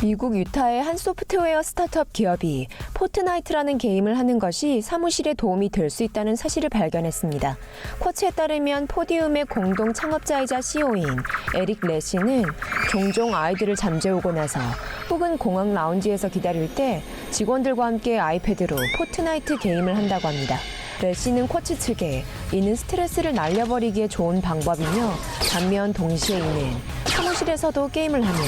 미국 유타의 한 소프트웨어 스타트업 기업이 포트나이트라는 게임을 하는 것이 사무실에 도움이 될 수 있다는 사실을 발견했습니다. 쿼츠에 따르면 포디움의 공동 창업자이자 CEO인 에릭 레시는 종종 아이들을 잠재우고 나서 혹은 공항 라운지에서 기다릴 때 직원들과 함께 아이패드로 포트나이트 게임을 한다고 합니다. 레시는 쿼츠 측에 이는 스트레스를 날려버리기에 좋은 방법이며 반면 동시에 이는 사무실에서도 게임을 하면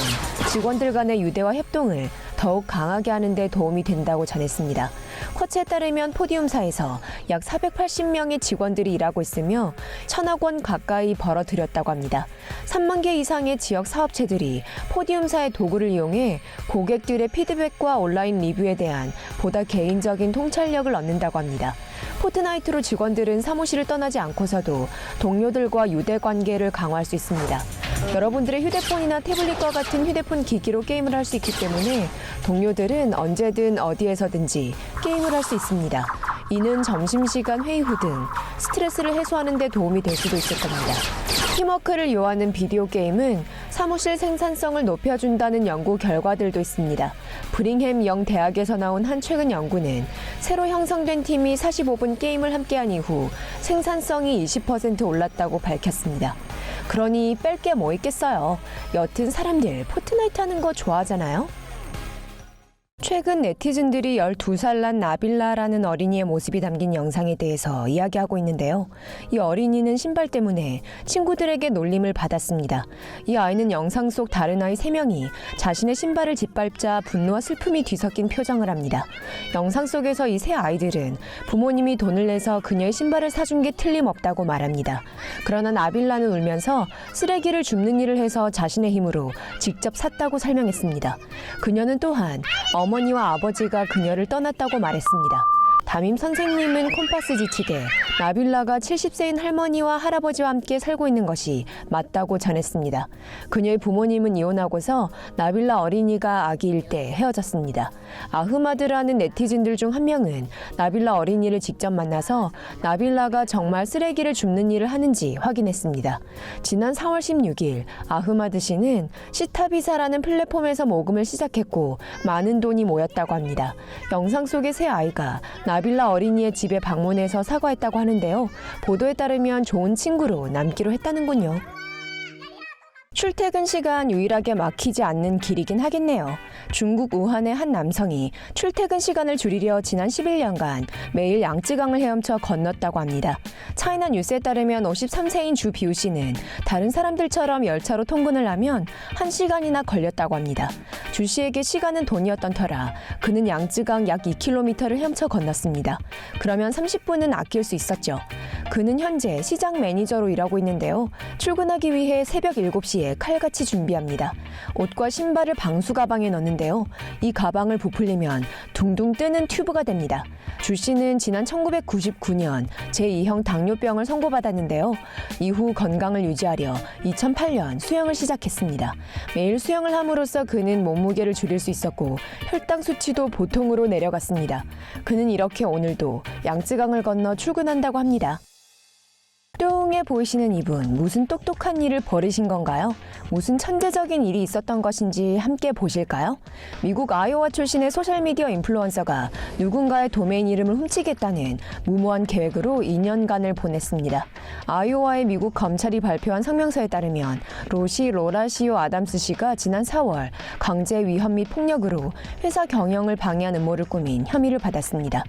직원들 간의 유대와 협동을 더욱 강하게 하는 데 도움이 된다고 전했습니다. 쿼츠에 따르면 포디움사에서 약 480명의 직원들이 일하고 있으며 1,000억 원 가까이 벌어들였다고 합니다. 3만 개 이상의 지역 사업체들이 포디움사의 도구를 이용해 고객들의 피드백과 온라인 리뷰에 대한 보다 개인적인 통찰력을 얻는다고 합니다. 포트나이트로 직원들은 사무실을 떠나지 않고서도 동료들과 유대 관계를 강화할 수 있습니다. 여러분들의 휴대폰이나 태블릿과 같은 휴대폰 기기로 게임을 할 수 있기 때문에 동료들은 언제든 어디에서든지 게임을 할 수 있습니다. 이는 점심시간 회의 후 등 스트레스를 해소하는 데 도움이 될 수도 있을 겁니다. 팀워크를 요하는 비디오 게임은 사무실 생산성을 높여준다는 연구 결과들도 있습니다. 브링햄 영 대학에서 나온 한 최근 연구는 새로 형성된 팀이 45분 게임을 함께한 이후 생산성이 20% 올랐다고 밝혔습니다. 그러니 뺄 게 뭐 있겠어요. 여튼 사람들 포트나이트 하는 거 좋아하잖아요. 최근 네티즌들이 12살 난 나빌라라는 어린이의 모습이 담긴 영상에 대해서 이야기하고 있는데요. 이 어린이는 신발 때문에 친구들에게 놀림을 받았습니다. 이 아이는 영상 속 다른 아이 3명이 자신의 신발을 짓밟자 분노와 슬픔이 뒤섞인 표정을 합니다. 영상 속에서 이 세 아이들은 부모님이 돈을 내서 그녀의 신발을 사준 게 틀림없다고 말합니다. 그러나 나빌라는 울면서 쓰레기를 줍는 일을 해서 자신의 힘으로 직접 샀다고 설명했습니다. 그녀는 또한 어머니와 아버지가 그녀를 떠났다고 말했습니다. 담임 선생님은 콤파스 지치게 나빌라가 70세인 할머니와 할아버지와 함께 살고 있는 것이 맞다고 전했습니다. 그녀의 부모님은 이혼하고서 나빌라 어린이가 아기일 때 헤어졌습니다. 아흐마드라는 네티즌들 중 한 명은 나빌라 어린이를 직접 만나서 나빌라가 정말 쓰레기를 줍는 일을 하는지 확인했습니다. 지난 4월 16일 아흐마드 씨는 시타비사라는 플랫폼에서 모금을 시작했고 많은 돈이 모였다고 합니다. 영상 속의 세 아이가 나빌라 어린이의 집에 방문해서 사과했다고 하는데요. 보도에 따르면 좋은 친구로 남기로 했다는군요. 출퇴근 시간 유일하게 막히지 않는 길이긴 하겠네요. 중국 우한의 한 남성이 출퇴근 시간을 줄이려 지난 11년간 매일 양쯔강을 헤엄쳐 건넜다고 합니다. 차이나 뉴스에 따르면 53세인 주 비우 씨는 다른 사람들처럼 열차로 통근을 하면 1시간이나 걸렸다고 합니다. 주 씨에게 시간은 돈이었던 터라 그는 양쯔강 약 2km를 헤엄쳐 건넜습니다. 그러면 30분은 아낄 수 있었죠. 그는 현재 시장 매니저로 일하고 있는데요. 출근하기 위해 새벽 7시에 칼같이 준비합니다. 옷과 신발을 방수 가방에 넣는데요. 이 가방을 부풀리면 둥둥 뜨는 튜브가 됩니다. 주 씨는 지난 1999년 제2형 당뇨병을 선고받았는데요. 이후 건강을 유지하려 2008년 수영을 시작했습니다. 매일 수영을 함으로써 그는 몸무게를 줄일 수 있었고 혈당 수치도 보통으로 내려갔습니다. 그는 이렇게 오늘도 양쯔강을 건너 출근한다고 합니다. 뚱해 보이시는 이분, 무슨 똑똑한 일을 벌이신 건가요? 무슨 천재적인 일이 있었던 것인지 함께 보실까요? 미국 아이오와 출신의 소셜미디어 인플루언서가 누군가의 도메인 이름을 훔치겠다는 무모한 계획으로 2년간을 보냈습니다. 아이오와의 미국 검찰이 발표한 성명서에 따르면 로시 로라시오 아담스 씨가 지난 4월 강제 위협 및 폭력으로 회사 경영을 방해한 음모를 꾸민 혐의를 받았습니다.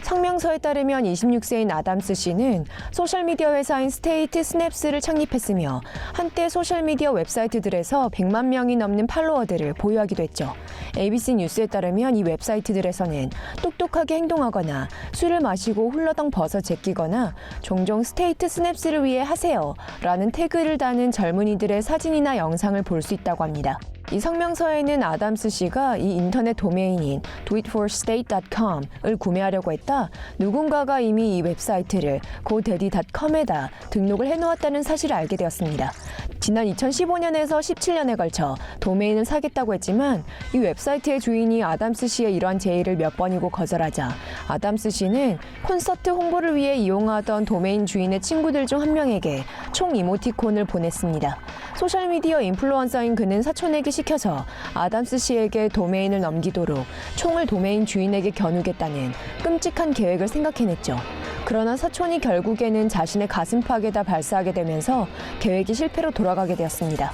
성명서에 따르면 26세인 아담스 씨는 소셜미디어 회사인 스테이트 스냅스를 창립했으며 한때 소셜미디어 웹사이트들에서 100만 명이 넘는 팔로워들을 보유하기도 했죠. ABC 뉴스에 따르면 이 웹사이트들에서는 똑똑하게 행동하거나 술을 마시고 훌러덩 벗어 제끼거나 종종 스테이트 스냅스를 위해 하세요 라는 태그를 다는 젊은이들의 사진이나 영상을 볼 수 있다고 합니다. 이 성명서에는 아담스 씨가 이 인터넷 도메인인 doitforstate.com을 구매하려고 했다. 누군가가 이미 이 웹사이트를 godaddy.com에다 등록을 해놓았다는 사실을 알게 되었습니다. 지난 2015년에서 17년에 걸쳐 도메인을 사겠다고 했지만 이 웹사이트의 주인이 아담스 씨의 이러한 제의를 몇 번이고 거절하자 아담스 씨는 콘서트 홍보를 위해 이용하던 도메인 주인의 친구들 중 한 명에게 총 이모티콘을 보냈습니다. 소셜미디어 인플루언서인 그는 사촌에게 시켜서 아담스 씨에게 도메인을 넘기도록 총을 도메인 주인에게 겨누겠다는 끔찍한 계획을 생각해냈죠. 그러나 사촌이 결국에는 자신의 가슴팍에다 발사하게 되면서 계획이 실패로 돌아가게 되었습니다.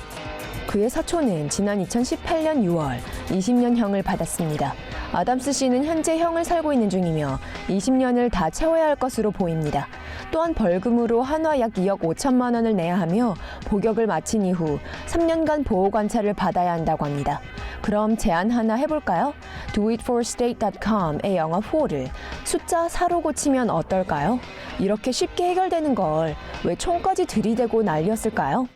그의 사촌은 지난 2018년 6월 20년형을 받았습니다. 아담스 씨는 현재 형을 살고 있는 중이며 20년을 다 채워야 할 것으로 보입니다. 또한 벌금으로 한화 약 2억 5천만 원을 내야 하며 복역을 마친 이후 3년간 보호관찰을 받아야 한다고 합니다. 그럼 제안 하나 해볼까요? doitforstate.com의 영어 for를 숫자 4로 고치면 어떨까요? 이렇게 쉽게 해결되는 걸 왜 총까지 들이대고 난리였을까요?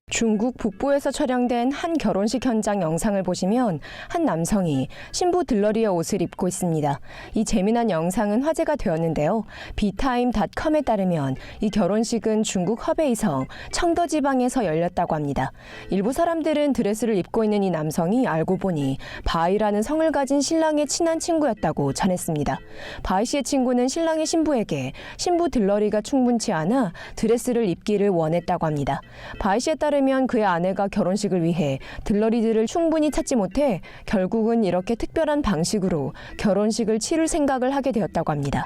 중국 북부에서 촬영된 한 결혼식 현장 영상을 보시면 한 남성이 신부 들러리의 옷을 입고 있습니다. 이 재미난 영상은 화제가 되었는데요. 비타임닷컴에 따르면 이 결혼식은 중국 허베이성 청더 지방에서 열렸다고 합니다. 일부 사람들은 드레스를 입고 있는 이 남성이 알고 보니 바이라는 성을 가진 신랑의 친한 친구였다고 전했습니다. 바이 씨의 친구는 신랑의 신부에게 신부 들러리가 충분치 않아 드레스를 입기를 원했다고 합니다. 바이 씨에 따르면 그의 아내가 결혼식을 위해 들러리들을 충분히 찾지 못해 결국은 이렇게 특별한 방식으로 결혼식을 치를 생각을 하게 되었다고 합니다.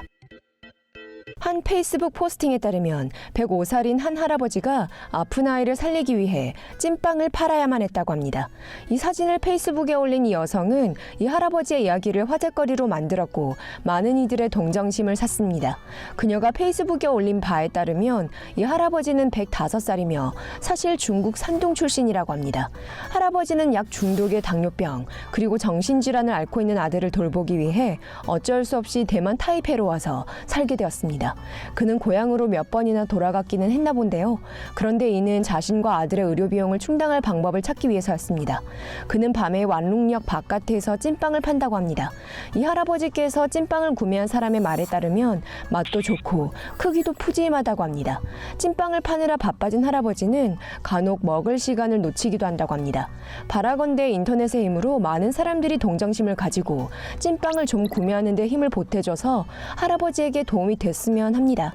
한 페이스북 포스팅에 따르면 105살인 한 할아버지가 아픈 아이를 살리기 위해 찐빵을 팔아야만 했다고 합니다. 이 사진을 페이스북에 올린 이 여성은 이 할아버지의 이야기를 화제거리로 만들었고 많은 이들의 동정심을 샀습니다. 그녀가 페이스북에 올린 바에 따르면 이 할아버지는 105살이며 사실 중국 산둥 출신이라고 합니다. 할아버지는 약 중독의 당뇨병 그리고 정신질환을 앓고 있는 아들을 돌보기 위해 어쩔 수 없이 대만 타이페이로 와서 살게 되었습니다. 그는 고향으로 몇 번이나 돌아갔기는 했나 본데요. 그런데 이는 자신과 아들의 의료 비용을 충당할 방법을 찾기 위해서였습니다. 그는 밤에 완룽역 바깥에서 찐빵을 판다고 합니다. 이 할아버지께서 찐빵을 구매한 사람의 말에 따르면 맛도 좋고 크기도 푸짐하다고 합니다. 찐빵을 파느라 바빠진 할아버지는 간혹 먹을 시간을 놓치기도 한다고 합니다. 바라건대 인터넷의 힘으로 많은 사람들이 동정심을 가지고 찐빵을 좀 구매하는 데 힘을 보태줘서 할아버지에게 도움이 됐으면 합니다.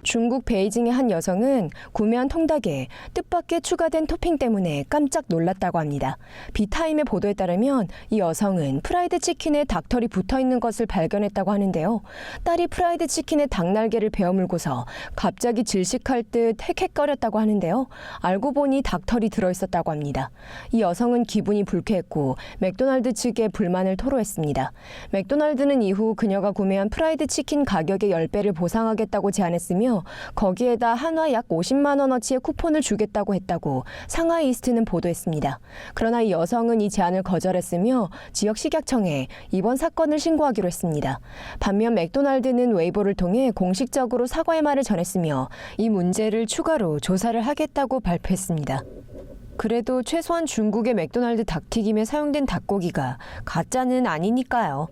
중국 베이징의 한 여성은 구매한 통닭에 뜻밖의 추가된 토핑 때문에 깜짝 놀랐다고 합니다. 비타임의 보도에 따르면 이 여성은 프라이드 치킨에 닭털이 붙어있는 것을 발견했다고 하는데요. 딸이 프라이드 치킨에 닭날개를 베어물고서 갑자기 질식할 듯 헥헥거렸다고 하는데요. 알고 보니 닭털이 들어있었다고 합니다. 이 여성은 기분이 불쾌했고 맥도날드 측에 불만을 토로했습니다. 맥도날드는 이후 그녀가 구매한 프라이드 치킨 가격의 10배를 보상하겠다고 제안했으며 거기에다 한화 약 50만 원어치의 쿠폰을 주겠다고 했다고 상하이 이스트는 보도했습니다. 그러나 이 여성은 이 제안을 거절했으며 지역 식약청에 이번 사건을 신고하기로 했습니다. 반면 맥도날드는 웨이보를 통해 공식적으로 사과의 말을 전했으며 이 문제를 추가로 조사를 하겠다고 발표했습니다. 그래도 최소한 중국의 맥도날드 닭튀김에 사용된 닭고기가 가짜는 아니니까요.